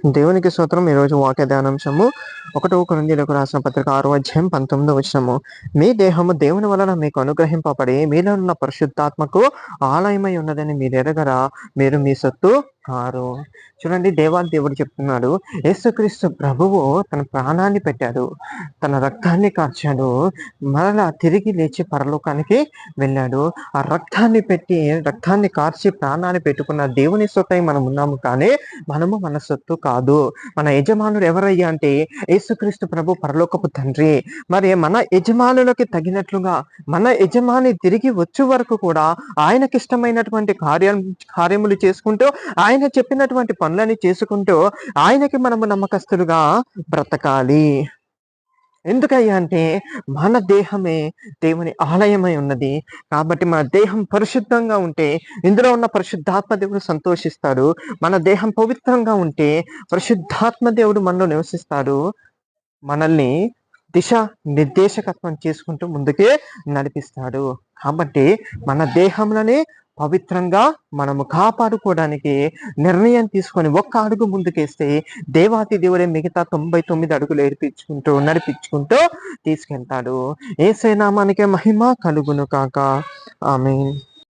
దేవునికి స్తోత్రం. ఈరోజు వాక్య ధ్యానాంశము 1 కొరింథీయులకు రాసిన పత్రిక 6వ అధ్యాయం 19వ వచనము. మీ దేహము దేవుని వలన మీకు అనుగ్రహింపబడి మీలో ఉన్న పరిశుద్ధాత్మకు ఆలయమై ఉన్నదని మీరు ఎరగరా, మీరు మీ సొత్తు కారు. చూడండి, దేవుడు చెప్తున్నాడు, యేసుక్రీస్తు ప్రభువు తన ప్రాణాన్ని పెట్టాడు, తన రక్తాన్ని కార్చాడు, మరలా తిరిగి లేచి పరలోకానికి వెళ్ళాడు. ఆ రక్తాన్ని కార్చి ప్రాణాన్ని పెట్టుకున్న దేవుని సొత్తై మనం ఉన్నాము, కానీ మనము మన సొత్తు కాదు. మన యజమానుడు ఎవరయ్యా అంటే యేసుక్రీస్తు ప్రభు, పరలోకపు తండ్రి. మరి మన యజమానులకి తగినట్లుగా మన యజమాని తిరిగి వచ్చే వరకు కూడా ఆయనకిష్టమైనటువంటి కార్యములు చేసుకుంటూ, ఆయన చెప్పినటువంటి పనులని చేసుకుంటూ ఆయనకి మనము నమ్మకస్తులుగా బ్రతకాలి. ఎందుకయ్యా అంటే మన దేహమే దేవుని ఆలయమై ఉన్నది. కాబట్టి మన దేహం పరిశుద్ధంగా ఉంటే ఇందులో ఉన్న పరిశుద్ధాత్మ దేవుడు సంతోషిస్తాడు. మన దేహం పవిత్రంగా ఉంటే పరిశుద్ధాత్మ దేవుడు మనలో నివసిస్తాడు. మనల్ని దిశ నిర్దేశకత్వం చేసుకుంటూ ముందుకే నడిపిస్తాడు. కాబట్టి మన దేహంలోనే పవిత్రంగా మనము కాపాడుకోవడానికి నిర్ణయం తీసుకొని ఒక్క అడుగు ముందుకేస్తే దేవాతి దేవుడే మిగతా 99 అడుగులు నడిపించుకుంటూ తీసుకెళ్తాడు. యేసయ్య నామానికే మహిమ కలుగును కాక. ఆమేన్.